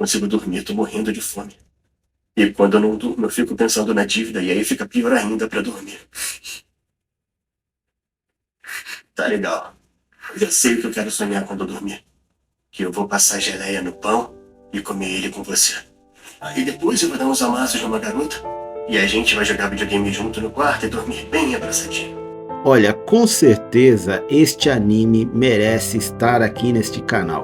consigo dormir, tô morrendo de fome. E quando eu não durmo, eu fico pensando na dívida e aí fica pior ainda pra dormir. Tá legal. Eu já sei o que eu quero sonhar quando eu dormir. Que eu vou passar geleia no pão e comer ele com você. Aí depois eu vou dar uns amassos numa garota e a gente vai jogar videogame junto no quarto e dormir bem abraçadinho. Olha, com certeza este anime merece estar aqui neste canal,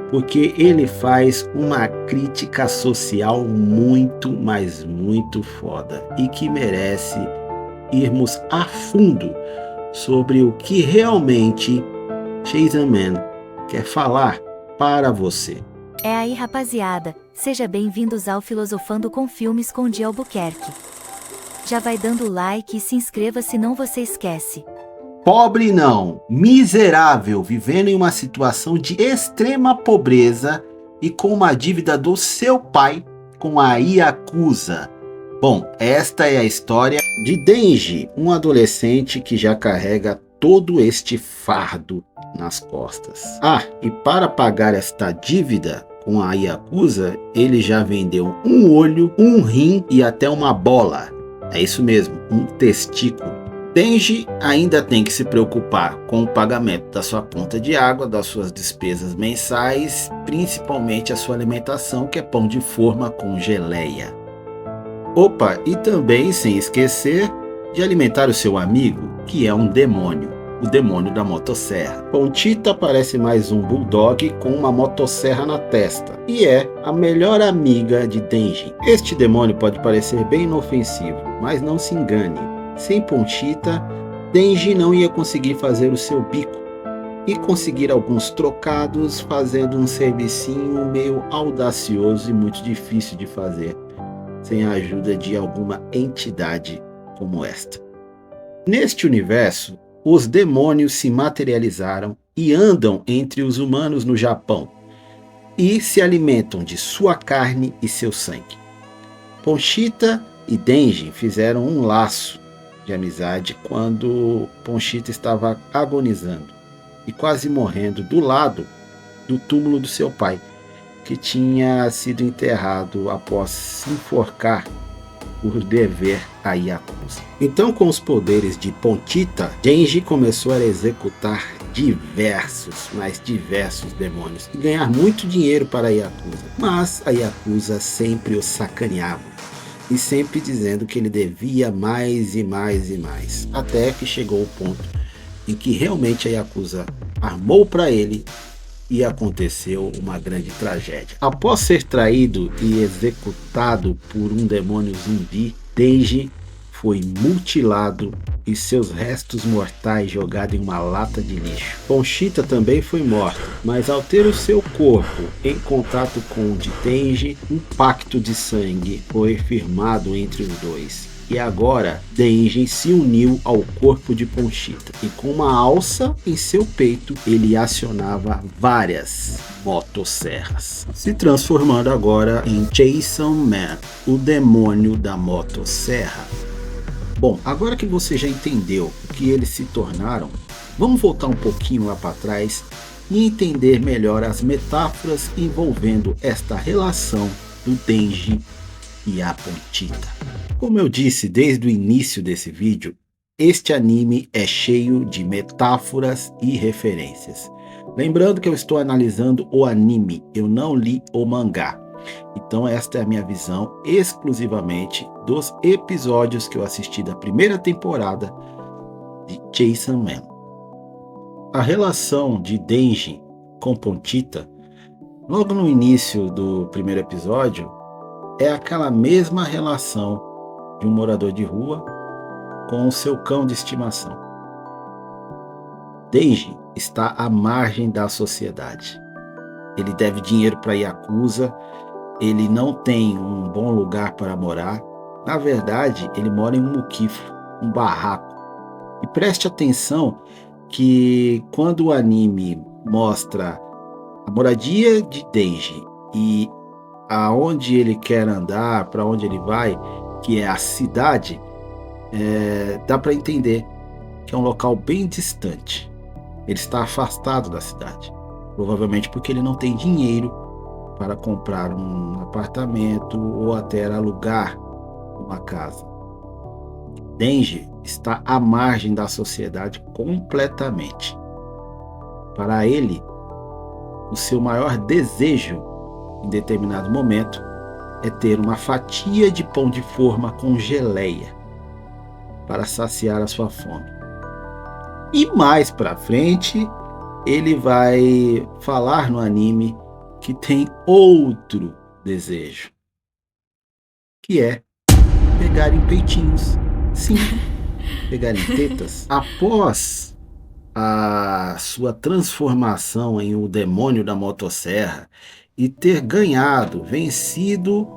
porque ele faz uma crítica social muito, mas muito foda e que merece irmos a fundo sobre o que realmente Chainsaw Man quer falar para você. É aí, rapaziada, seja bem-vindos ao Filosofando com Filmes com Di Albuquerque. Já vai dando like e se inscreva se não você esquece. Pobre não, miserável, vivendo em uma situação de extrema pobreza e com uma dívida do seu pai com a Yakuza. Bom, esta é a história de Denji, um adolescente que já carrega todo este fardo nas costas. Ah, e para pagar esta dívida com a Yakuza, ele já vendeu um olho, um rim e até uma bola. É isso mesmo, um testículo. Denji ainda tem que se preocupar com o pagamento da sua conta de água, das suas despesas mensais, principalmente a sua alimentação, que é pão de forma com geleia. Opa, e também sem esquecer de alimentar o seu amigo, que é um demônio, o demônio da motosserra. Pontita parece mais um bulldog com uma motosserra na testa e é a melhor amiga de Denji. Este demônio pode parecer bem inofensivo, mas não se engane. Sem Pontita, Denji não ia conseguir fazer o seu bico e conseguir alguns trocados fazendo um servicinho meio audacioso e muito difícil de fazer sem a ajuda de alguma entidade como esta. Neste universo, os demônios se materializaram e andam entre os humanos no Japão e se alimentam de sua carne e seu sangue. Pontita e Denji fizeram um laço de amizade quando Pontita estava agonizando e quase morrendo do lado do túmulo do seu pai, que tinha sido enterrado após se enforcar por dever a Yakuza. Então, com os poderes de Pontita, Denji começou a executar diversos, mas diversos demônios e ganhar muito dinheiro para a Yakuza. Mas a Yakuza sempre o sacaneava e sempre dizendo que ele devia mais e mais e mais, até que chegou o ponto em que realmente a Yakuza armou para ele e aconteceu uma grande tragédia. Após ser traído e executado por um demônio zumbi, Denji foi mutilado e seus restos mortais jogados em uma lata de lixo. Pontita também foi morta, mas ao ter o seu corpo em contato com o de Denji, um pacto de sangue foi firmado entre os dois. E agora Denji se uniu ao corpo de Pontita e com uma alça em seu peito ele acionava várias motosserras, se transformando agora em Chainsaw Man, o demônio da motosserra. Bom, agora que você já entendeu o que eles se tornaram, vamos voltar um pouquinho lá para trás e entender melhor as metáforas envolvendo esta relação do Denji e a Pontita. Como eu disse desde o início desse vídeo, este anime é cheio de metáforas e referências. Lembrando que eu estou analisando o anime, eu não li o mangá. Então esta é a minha visão exclusivamente dos episódios que eu assisti da primeira temporada de Chainsaw Man. A relação de Denji com Pontita, logo no início do primeiro episódio, é aquela mesma relação de um morador de rua com o seu cão de estimação. Denji está à margem da sociedade. Ele deve dinheiro para Yakuza, ele não tem um bom lugar para morar. Na verdade, ele mora em um muquifo, um barraco. E preste atenção que quando o anime mostra a moradia de Denji e aonde ele quer andar, para onde ele vai, que é a cidade, dá para entender que é um local bem distante. Ele está afastado da cidade, provavelmente porque ele não tem dinheiro para comprar um apartamento ou até alugar uma casa. Denji está à margem da sociedade completamente. Para ele, o seu maior desejo em determinado momento é ter uma fatia de pão de forma com geleia para saciar a sua fome. E mais para frente, ele vai falar no anime que tem outro desejo, que é pegar em peitinhos. Sim, pegar em tetas. Após a sua transformação em o demônio da motosserra e ter vencido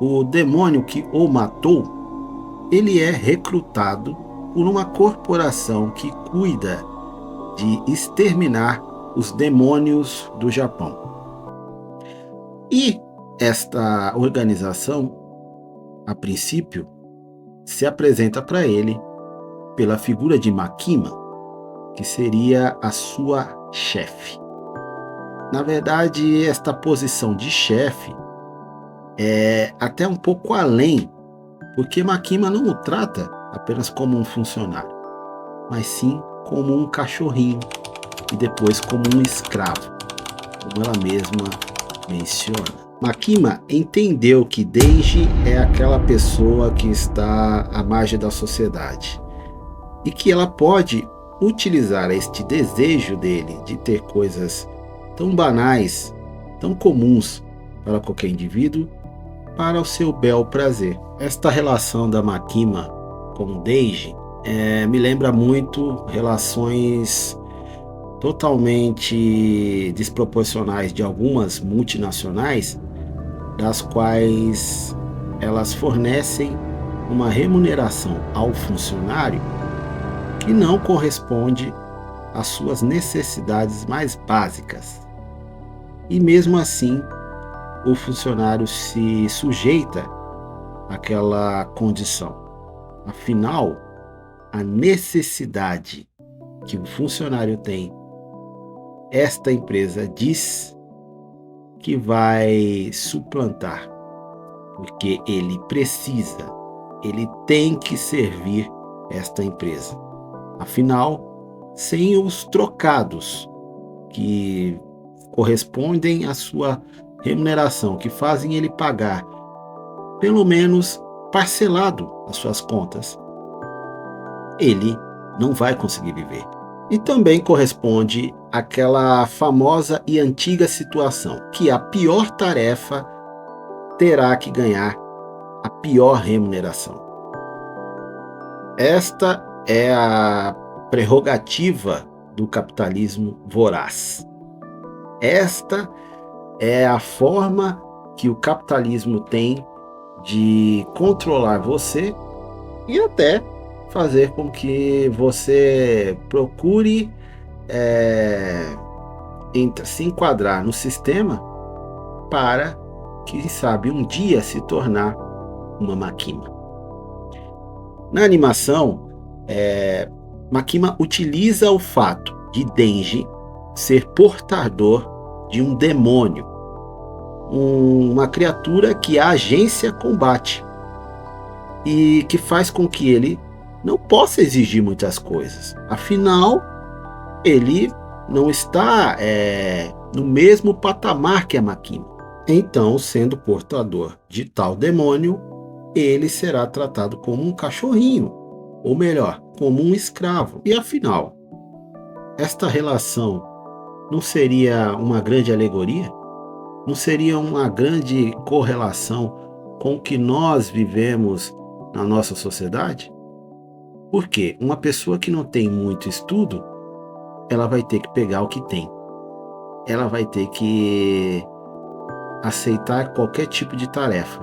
o demônio que o matou, ele é recrutado por uma corporação que cuida de exterminar os demônios do Japão. E esta organização, a princípio, se apresenta para ele pela figura de Makima, que seria a sua chefe. Na verdade, esta posição de chefe é até um pouco além, porque Makima não o trata apenas como um funcionário, mas sim como um cachorrinho e depois como um escravo, como ela mesma menciona. Makima entendeu que Denji é aquela pessoa que está à margem da sociedade e que ela pode utilizar este desejo dele de ter coisas tão banais, tão comuns para qualquer indivíduo, para o seu bel prazer. Esta relação da Makima com Denji me lembra muito relações totalmente desproporcionais de algumas multinacionais, das quais elas fornecem uma remuneração ao funcionário que não corresponde às suas necessidades mais básicas. E mesmo assim, o funcionário se sujeita àquela condição. Afinal, a necessidade que o funcionário tem, esta empresa diz que vai suplantar, porque ele tem que servir esta empresa. Afinal, sem os trocados que correspondem à sua remuneração, que fazem ele pagar pelo menos parcelado as suas contas, ele não vai conseguir viver. E também corresponde àquela famosa e antiga situação que a pior tarefa terá que ganhar a pior remuneração. Esta é a prerrogativa do capitalismo voraz. Esta é a forma que o capitalismo tem de controlar você e até fazer com que você procure se enquadrar no sistema para, quem sabe, um dia se tornar uma Makima. Na animação, Makima utiliza o fato de Denji ser portador de um demônio, uma criatura que a agência combate e que faz com que ele não possa exigir muitas coisas. Afinal, ele não está no mesmo patamar que a Makima. Então, sendo portador de tal demônio, ele será tratado como um cachorrinho, ou melhor, como um escravo. E afinal, esta relação não seria uma grande alegoria? Não seria uma grande correlação com o que nós vivemos na nossa sociedade? Porque uma pessoa que não tem muito estudo, ela vai ter que pegar o que tem. Ela vai ter que aceitar qualquer tipo de tarefa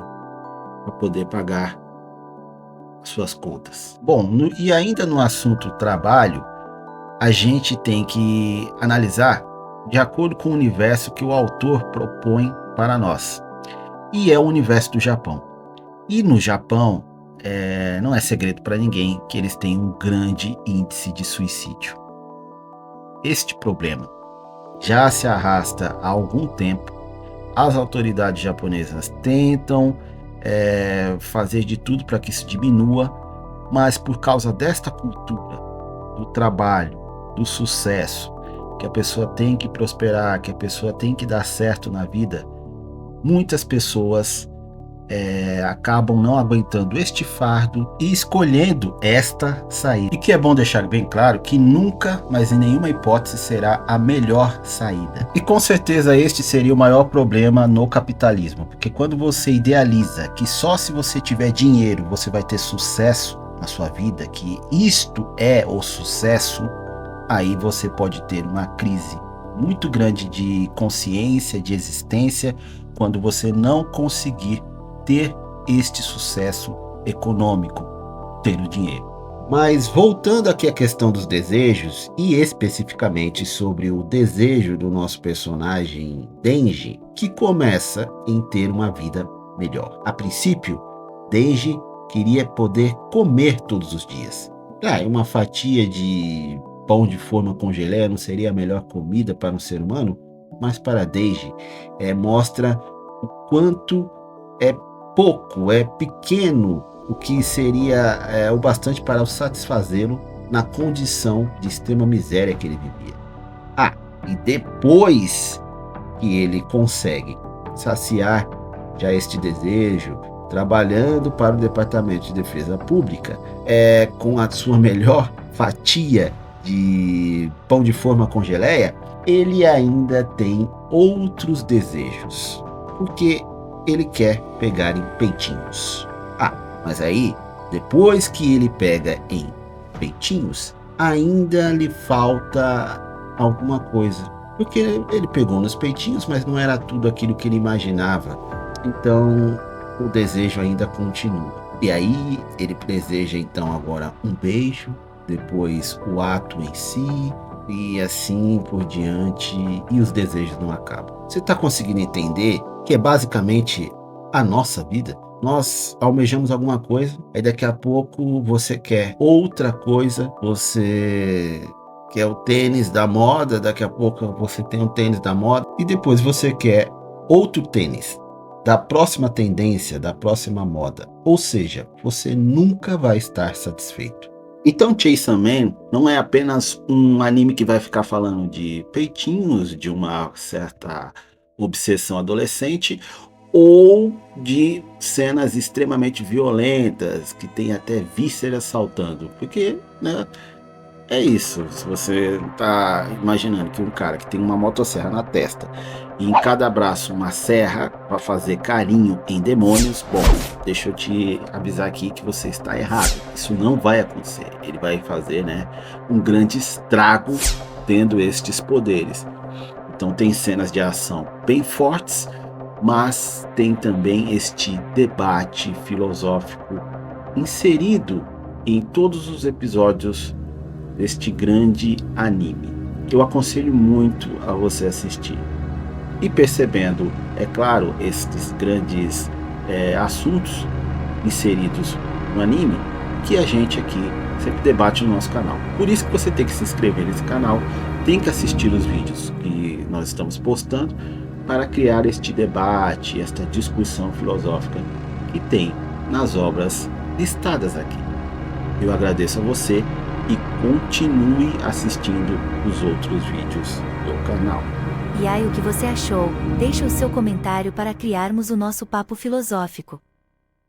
para poder pagar as suas contas. Bom, e ainda no assunto trabalho, a gente tem que analisar de acordo com o universo que o autor propõe para nós. E é o universo do Japão. E no Japão, não é segredo para ninguém que eles têm um grande índice de suicídio. Este problema já se arrasta há algum tempo, As autoridades japonesas tentam fazer de tudo para que isso diminua, mas por causa desta cultura do trabalho, do sucesso, que a pessoa tem que prosperar, que a pessoa tem que dar certo na vida, muitas pessoas acabam não aguentando este fardo e escolhendo esta saída. E que é bom deixar bem claro que nunca, mas em nenhuma hipótese, será a melhor saída. E com certeza este seria o maior problema no capitalismo, porque quando você idealiza que só se você tiver dinheiro você vai ter sucesso na sua vida, que isto é o sucesso, aí você pode ter uma crise muito grande de consciência, de existência, quando você não conseguir ter este sucesso econômico, ter o dinheiro. Mas voltando aqui à questão dos desejos, e especificamente sobre o desejo do nosso personagem Denji, que começa em ter uma vida melhor. A princípio, Denji queria poder comer todos os dias. Uma fatia de pão de forma com geleia não seria a melhor comida para um ser humano? Mas para Denji, mostra o quanto é pouco, é pequeno o que seria o bastante para o satisfazê-lo na condição de extrema miséria que ele vivia. E depois que ele consegue saciar já este desejo, trabalhando para o Departamento de Defesa Pública, com a sua melhor fatia de pão de forma com geleia, ele ainda tem outros desejos, porque ele quer pegar em peitinhos. Mas aí, depois que ele pega em peitinhos, ainda lhe falta alguma coisa, porque ele pegou nos peitinhos, mas não era tudo aquilo que ele imaginava. Então o desejo ainda continua. E aí ele deseja então agora um beijo, depois o ato em si, e assim por diante, e os desejos não acabam. Você está conseguindo entender que é basicamente a nossa vida? Nós almejamos alguma coisa, aí daqui a pouco você quer outra coisa, você quer o tênis da moda, daqui a pouco você tem um tênis da moda, e depois você quer outro tênis da próxima tendência, da próxima moda. Ou seja, você nunca vai estar satisfeito. Então Chainsaw Man não é apenas um anime que vai ficar falando de peitinhos, de uma certa obsessão adolescente, ou de cenas extremamente violentas, que tem até vísceras saltando. Porque, é isso. Se você está imaginando que um cara que tem uma motosserra na testa e em cada braço uma serra para fazer carinho em demônios, bom, deixa eu te avisar aqui que você está errado. Isso não vai acontecer. Ele vai fazer, um grande estrago tendo estes poderes. Então tem cenas de ação bem fortes, mas tem também este debate filosófico inserido em todos os episódios deste grande anime. Eu aconselho muito a você assistir. E percebendo, é claro, estes grandes assuntos inseridos no anime, que a gente aqui sempre debate no nosso canal. Por isso que você tem que se inscrever nesse canal, tem que assistir os vídeos que nós estamos postando, para criar este debate, esta discussão filosófica que tem nas obras listadas aqui. Eu agradeço a você e continue assistindo os outros vídeos do canal. E aí, o que você achou? Deixe o seu comentário para criarmos o nosso papo filosófico.